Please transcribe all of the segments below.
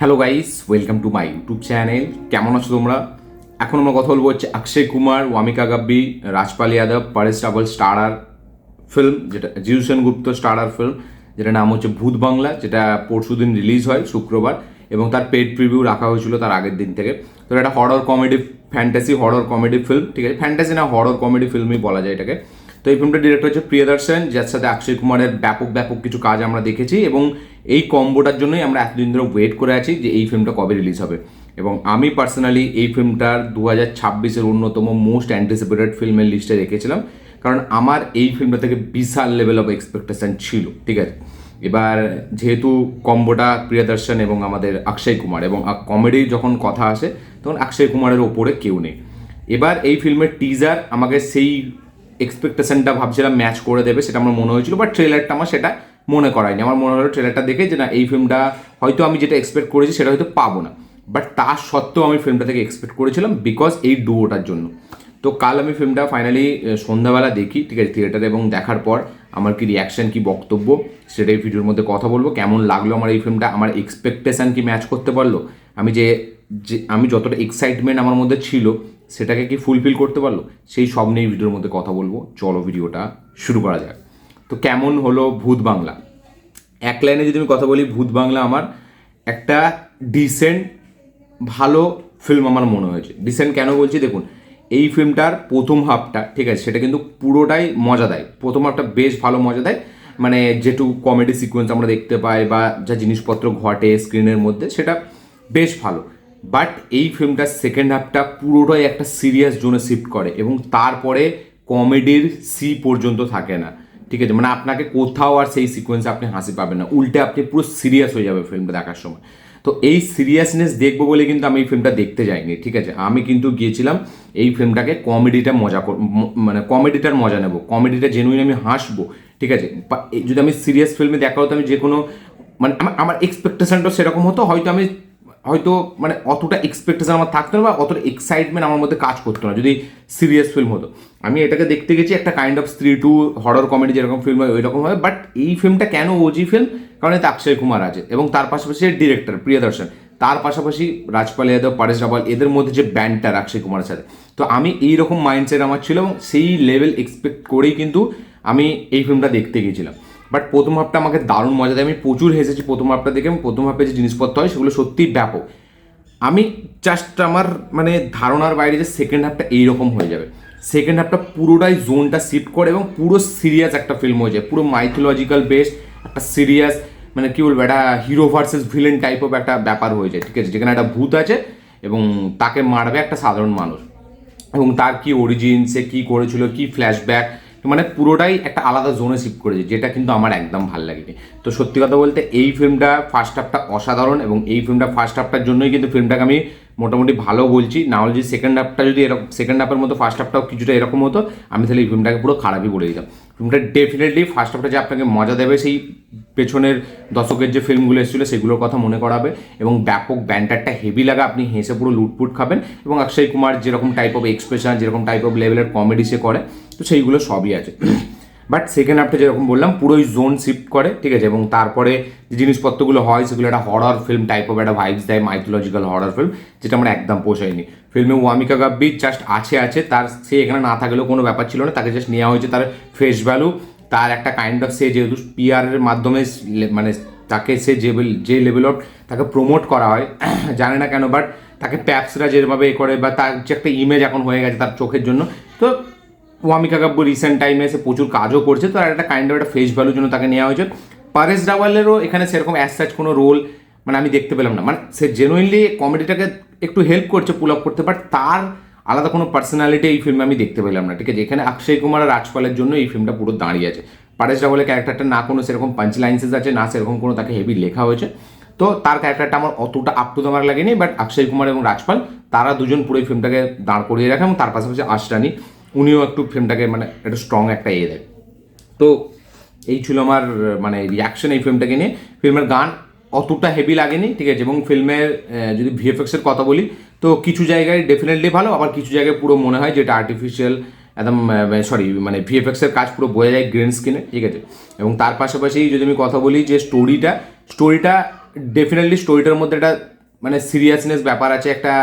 Hello guys, welcome to my YouTube channel. কেমন আছো তোমরা? এখন আমরা কথা বলবো হচ্ছে অক্ষয় কুমার, ওয়ামিকা গাব্বি, রাজপাল যাদব, পরেশ রাওয়াল স্টারার ফিল্ম, যেটা জিউ সেনগুপ্ত স্টারার ফিল্ম, যেটা নাম হচ্ছে ভূত বাংলা, যেটা পরশুদিন রিলিজ হয় শুক্রবার, এবং তার পেড প্রিভিউ রাখা হয়েছিল তার আগের দিন থেকে। তো এটা horror comedy, fantasy horror comedy film, ঠিক আছে, ফ্যান্টাসি না হরর কমেডি ফিল্মই বলা যায় এটাকে। তো এই ফিল্মটা ডিরেক্টর হচ্ছে প্রিয়দর্শন, যার সাথে অক্ষয় কুমারের ব্যাপক ব্যাপক কিছু কাজ আমরা দেখেছি, এবং এই কম্বোটার জন্যই আমরা এতদিন ধরে ওয়েট করে আছি যে এই ফিল্মটা কবে রিলিজ হবে। এবং আমি পার্সোনালি এই ফিল্মটার 2026-এর অন্যতম মোস্ট অ্যান্টিসিপেটেড ফিল্মের লিস্টে রেখেছিলাম, কারণ আমার এই ফিল্মটা থেকে বিশাল লেভেল অফ এক্সপেকটেশন ছিল, ঠিক আছে। এবার যেহেতু কম্বোটা প্রিয়দর্শন এবং আমাদের অক্ষয় কুমার, এবং কমেডি যখন কথা আসে তখন অক্ষয় কুমারের ওপরে কেউ নেই। এবার এই ফিল্মের টিজার আমাকে সেই এক্সপেকটেশনটা ভাবছিলাম ম্যাচ করে দেবে, সেটা আমার মনে হয়েছিল, বাট ট্রেলারটা আমার সেটা মনে করায়নি। আমার মনে হলো ট্রেলারটা দেখে যে না, এই ফিল্মটা হয়তো আমি যেটা এক্সপেক্ট করেছি সেটা হয়তো পাবো না, বাট তা সত্ত্বেও আমি ফিল্মটা থেকে এক্সপেক্ট করেছিলাম বিকজ এই ডুয়োটার জন্য। তো কাল আমি ফিল্মটা ফাইনালি সন্ধ্যাবেলা দেখি, ঠিক আছে, থিয়েটারে, এবং দেখার পর আমার কি রিয়াকশান, কি বক্তব্য, সেটাই ভিডিওর মধ্যে কথা বলবো। কেমন লাগলো আমার এই ফিল্মটা, আমার এক্সপেকটেশান কি ম্যাচ করতে পারলো, আমি যে আমি যতটা এক্সাইটমেন্ট আমার মধ্যে ছিল সেটাকে কি ফুলফিল করতে পারলো, সেই সব নিয়ে ভিডিওর মধ্যে কথা বলবো। চলো ভিডিওটা শুরু করা যাক। তো কেমন হলো ভূত বাংলা? এক লাইনে যদি আমি কথা বলি, ভূত বাংলা আমার একটা ডিসেন্ট ভালো ফিল্ম আমার মনে হয়েছে। ডিসেন্ট কেন বলছি দেখুন, এই ফিল্মটার প্রথম হাফটা, ঠিক আছে, সেটা কিন্তু পুরোটাই মজা দেয়। প্রথম হাফটা বেশ ভালো মজা দেয়, মানে যেটুকু কমেডি সিকোয়েন্স আমরা দেখতে পাই বা যা জিনিসপত্র ঘটে স্ক্রিনের মধ্যে, সেটা বেশ ভালো। বাট এই ফিল্মটার সেকেন্ড হাফটা পুরোটাই একটা সিরিয়াস জোনে শিফট করে, এবং তারপরে কমেডির সি পর্যন্ত থাকে না, ঠিক আছে। মানে আপনাকে কোথাও আর সেই সিকোয়েন্সে আপনি হাসি পাবেন না, উল্টে আপনি পুরো সিরিয়াস হয়ে যাবে ফিল্মটা দেখার সময়। তো এই সিরিয়াসনেস দেখবো বলে কিন্তু আমি এই ফিল্মটা দেখতে যাইনি, ঠিক আছে। আমি কিন্তু গিয়েছিলাম এই ফিল্মটাকে কমেডিটা মানে কমেডিটার মজা নেবো, কমেডিটা জেনুইন আমি হাসবো, ঠিক আছে। যদি আমি সিরিয়াস ফিল্মে দেখা হতো, আমি যে কোনো মানে আমার এক্সপেকটেশনটা সেরকম হতো, হয়তো মানে অতটা এক্সপেকটেশন আমার থাকতো না, বা অতটা এক্সাইটমেন্ট আমার মধ্যে কাজ করতো না যদি সিরিয়াস ফিল্ম হতো। আমি এটাকে দেখতে গেছি একটা কাইন্ড অফ স্ত্রী টু হরর কমেডি যেরকম ফিল্ম হয় ওই রকম হবে। বাট এই ফিল্মটা কেন ওজি ফিল্ম, কারণ এতে অক্ষয় কুমার আছে, এবং তার পাশাপাশি ডিরেক্টর প্রিয়দর্শন, তার পাশাপাশি রাজপাল যাদব, পরেশ রাওয়াল, এদের মধ্যে যে ব্যান্ডটা অক্ষয় কুমারের সাথে। তো আমি এইরকম মাইন্ডসেট আমার ছিল, এবং সেই লেভেল এক্সপেক্ট করেই কিন্তু আমি এই ফিল্মটা দেখতে গিয়েছিলাম। বাট প্রথম হাফটা আমাকে দারুণ মজা দেয়, আমি প্রচুর হেসেছি প্রথম হাফটা দেখে, এবং প্রথম হাফে যে জিনিসপত্র হয় সেগুলো সত্যিই ব্যাপক। আমি জাস্ট আমার মানে ধারণার বাইরে যে সেকেন্ড হাফটা এইরকম হয়ে যাবে। সেকেন্ড হাফটা পুরোটাই জোনটা শিফট করে, এবং পুরো সিরিয়াস একটা ফিল্ম হয়ে যায়, পুরো মাইথোলজিক্যাল বেস একটা সিরিয়াস, মানে কি বলবো, একটা hero versus villain type of একটা ব্যাপার হয়ে যায়, ঠিক আছে। যেখানে একটা ভূত আছে এবং তাকে মারবে একটা সাধারণ মানুষ, এবং তার কি অরিজিন, সে কী করেছিল, কি ফ্ল্যাশব্যাক, মানে পুরোটাই একটা আলাদা জোনে শিফট করেছে, যেটা কিন্তু আমার একদম ভালো লাগেনি। তো সত্যি কথা বলতে এই ফিল্মটা ফার্স্ট হাফটা অসাধারণ, এবং এই ফিল্মটা ফার্স্ট হাফটার জন্যই কিন্তু ফিল্মটাকে আমি মোটামুটি ভালো বলছি। না হলে যদি সেকেন্ড হাফটা যদি এরকম, সেকেন্ড হাফের মতো ফার্স্ট হাফটাও কিছুটা এরকম হতো, আমি তাহলে এই ফিল্মটাকে পুরো খারাপই বলে দিতাম। ফিল্মটা ডেফিনেটলি ফার্স্ট হাফটা যে আপনাকে মজা দেবে, সেই পেছনের দশকের যে ফিল্মগুলো এসেছিলো সেগুলোর কথা মনে করাবে, এবং ব্যাপক ব্যান্টারটা হেভি লাগা, আপনি হেসে পুরো লুটপুট খাবেন, এবং অক্ষয় কুমার যেরকম টাইপ অফ এক্সপ্রেশন, যেরকম টাইপ অফ লেভেলের কমেডি সে করে, তো সেইগুলো সবই আছে। বাট সেকেন্ড হাফটা যেরকম বললাম পুরোই জোন শিফট করে, ঠিক আছে, এবং তারপরে যে জিনিসপত্রগুলো হয় সেগুলো একটা হরর ফিল্ম টাইপ অফ একটা ভাইবস দেয়, মাইথোলজিক্যাল হরর ফিল্ম, যেটা আমার একদম পোষায়নি। ফিল্মে ওয়ামিকা গাব্বি জাস্ট আছে তার, সে এখানে না থাকলেও কোনো ব্যাপার ছিল না, তাকে জাস্ট নেওয়া হয়েছে তার ফেস ভ্যালু, তার একটা কাইন্ড অফ, সে যেহেতু পিআরের মাধ্যমে মানে তাকে সে যে লেভেল অফ তাকে প্রমোট করা হয় জানে না কেন, বাট তাকে প্যাপসরা যেভাবে এ করে, বা তার যে একটা ইমেজ এখন হয়ে গেছে তার চোখের জন্য, তো ওয়ামিকা কাব্য রিসেন্ট টাইমে এসে প্রচুর কাজও করছে, তো আর একটা কাইন্ড অফ একটা ফেস ভ্যালুর জন্য তাকে নেওয়া হয়েছে। পরেশ রাওয়ালেরও এখানে সেরকম অ্যাজ সাচ কোনো রোল মানে আমি দেখতে পেলাম না, মানে সে জেনুইনলি কমেডিটাকে একটু হেল্প করছে পুল আপ করতে, বাট তার আলাদা কোনো পার্সোনালিটি এই ফিল্মে আমি দেখতে পেলাম না, ঠিক আছে। এখানে অক্ষয় কুমার আর রাজপালের জন্য এই ফিল্মটা পুরো দাঁড়িয়ে আছে। পরেশ রাওয়ালের ক্যারেক্টারটা না কোনো সেরকম পাঞ্চ লাইন্সেস আছে, না সেরকম কোনো তাকে হেভি লেখা হয়েছে, তো তার ক্যারেক্টারটা আমার অতটা আপ টু আমার লাগেনি। বাট অক্ষয় কুমার এবং রাজপাল তারা দুজন পুরো ফিল্মটাকে দাঁড় করিয়ে রাখে, এবং তার পাশাপাশি আশরানি, উনিও একটু ফিল্মটাকে মানে একটা স্ট্রং একটা দেয়। তো এই ছিল আমার মানে রিয়াকশন এই ফিল্মটাকে নিয়ে। ফিল্মের গান অতটা হেভি লাগেনি, ঠিক আছে, এবং ফিল্মের যদি ভিএফএক্সের কথা বলি তো কিছু জায়গায় ডেফিনেটলি ভালো, আবার কিছু জায়গায় পুরো মনে হয় যেটা আর্টিফিশিয়াল একদম, সরি মানে ভিএফএক্সের কাজ পুরো বোঝা যায় গ্রিন স্ক্রিনে, ঠিক আছে। এবং তার পাশাপাশি যদি আমি কথা বলি যে স্টোরিটা ডেফিনেটলি স্টোরিটার মধ্যে একটা মানে সিরিয়াসনেস ব্যাপার আছে, একটা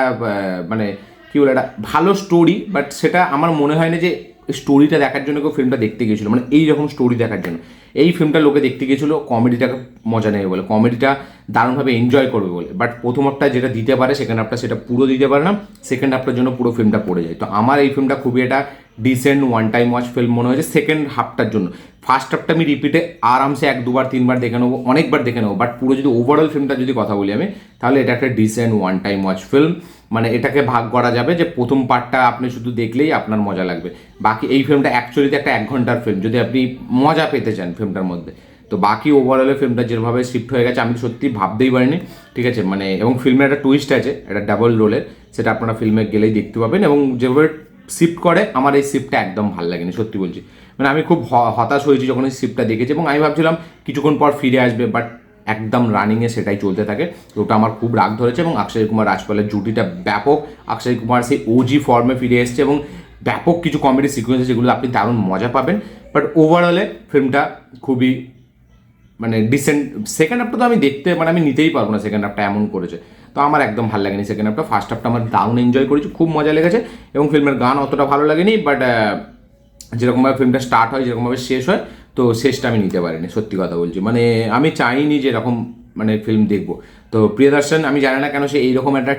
মানে কী বলে, একটা ভালো স্টোরি, বাট সেটা আমার মনে হয় না যে স্টোরিটা দেখার জন্য কেউ ফিল্মটা দেখতে গিয়েছিলো, মানে এই রকম স্টোরি দেখার জন্য। এই ফিল্মটা লোকে দেখতে গিয়েছিলো কমেডিটাকে মজা নেবে বলে, কমেডিটা দারুণভাবে এনজয় করবে বলে। বাট প্রথম হাফটা যেটা দিতে পারে সেকেন্ড হাফটা সেটা পুরো দিতে পারে না, সেকেন্ড হাফটার জন্য পুরো ফিল্মটা পড়ে যায়। তো আমার এই ফিল্মটা খুবই একটা decent one time watch film মনে হয়েছে সেকেন্ড হাফটার জন্য। ফার্স্ট হাফটা আমি রিপিটে আরামসে 1-2-3 বার দেখে নেবো, অনেকবার দেখে নেবো, বাট পুরো যদি ওভারঅল ফিল্মটা যদি কথা বলি আমি, তাহলে এটা একটা decent one time watch film. মানে এটাকে ভাগ করা যাবে যে প্রথম পার্টটা আপনি শুধু দেখলেই আপনার মজা লাগবে, বাকি এই ফিল্মটা অ্যাকচুয়ালিতে একটা 1 ঘন্টার ফিল্ম যদি আপনি মজা পেতে চান ফিল্মটার মধ্যে। তো বাকি ওভারঅলে ফিল্মটা যেভাবে শিফট হয়ে গেছে আমি সত্যি ভাবতেই পারিনি, ঠিক আছে। মানে এবং ফিল্মের একটা টুইস্ট আছে, একটা ডাবল রোলের, সেটা আপনারা ফিল্মে গেলেই দেখতে পাবেন। এবং যেভাবে শিফট করে আমার এই শিফটটা একদম ভালো লাগেনি, সত্যি বলছি। মানে আমি খুব হতাশ হয়েছি যখন এই শিফটটা দেখেছি, এবং আমি ভাবছিলাম কিছুক্ষণ পর ফিরে আসবে, বাট একদম রানিংয়ে সেটাই চলতে থাকে। তো ওটা আমার খুব রাগ ধরেছে। এবং অক্ষয় কুমার রাজপালের জুটিটা ব্যাপক, অক্ষয় কুমার সেই ওজি ফর্মে ফিরে এসছে, এবং ব্যাপক কিছু কমেডি সিকোয়েন্স আছে যেগুলো আপনি দারুণ মজা পাবেন। বাট ওভারঅলে ফিল্মটা খুবই মানে ডিসেন্ট। সেকেন্ড হাফটা তো আমি দেখতে মানে আমি নিতেই পারবো না, সেকেন্ড হাফটা এমন করেছে। তো আমার একদম ভালো লাগেনি সেকেন্ড হাফটা। ফার্স্ট হাফটা আমার দারুণ এনজয় করেছি, খুব মজা লেগেছে। এবং ফিল্মের গান অতটা ভালো লাগেনি, বাট যেরকমভাবে ফিল্মটা স্টার্ট হয়, যেরকমভাবে শেষ হয়, তো শেষটা আমি নিতে পারিনি, সত্যি কথা বলছি। মানে আমি চাইনি যে এরকম মানে ফিল্ম দেখবো। তো প্রিয়দর্শন আমি জানি না কেন সে এইরকম একটা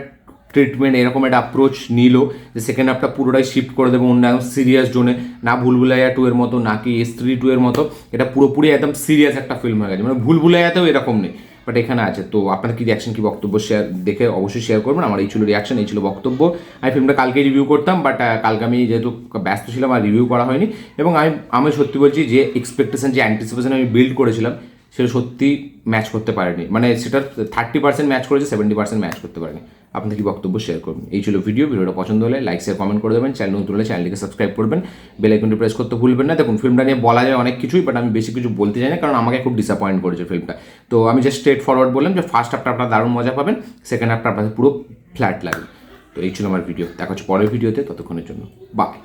ট্রিটমেন্ট, এরকম একটা অ্যাপ্রোচ নিল যে সেকেন্ড হাফটা পুরোটাই শিফট করে দেবো অন্য একদম সিরিয়াস জোনে, না ভুলভুলাইয়া 2 এর মতো, নাকি স্ত্রী 2 এর মতো। এটা পুরোপুরি একদম সিরিয়াস একটা ফিল্ম হয়ে গেছে, মানে ভুলভুলাইয়াতেও এরকম নেই, বাট এখানে আছে। তো আপনার কি রিয়াকশন, কি বক্তব্য শেয়ার দেখে অবশ্যই শেয়ার করবেন। আমার এই ছিল রিয়াকশন, এই ছিল বক্তব্য। আমি ফিল্মটা কালকে রিভিউ করতাম, বাট কালকে আমি যেহেতু ব্যস্ত ছিলাম আর রিভিউ করা হয়নি। এবং আমি সত্যি বলছি যে এক্সপেকটেশন, যে অ্যান্টিসিপেশন আমি বিল্ড করেছিলাম সেটা সত্যি ম্যাচ করতে পারেনি। মানে সেটার 30% ম্যাচ করেছে, 70% ম্যাচ করতে পারেনি। আপনাদের কি বক্তব্য শেয়ার করবেন। এই ছিল ভিডিওটা পছন্দ হলে লাইক শেয়ার কমেন্ট করে দেবেন, চ্যানেল নতুন হলে চ্যানেলটিকে সাবস্ক্রাইব করবেন, বেল আইকনটি প্রেস করতে ভুলবেন না। দেখুন ফিল্মটা নিয়ে বলা যায় অনেক কিছুই, বাট আমি বেশি কিছু বলতে চাই না, কারণ আমাকে খুব ডিসঅ্যাপয়েন্ট করেছে ফিল্মটা। তো আমি জাস্ট স্ট্রেট ফরওয়ার্ড বললাম যে ফার্স্ট হাফটা আপনারা দারুণ মজা পাবেন, সেকেন্ড হাফটা আপনাদের পুরো ফ্ল্যাট লাগবে। তো এই ছিল আমার ভিডিও, দেখা হচ্ছে পরের ভিডিওতে, ততক্ষণের জন্য বাই।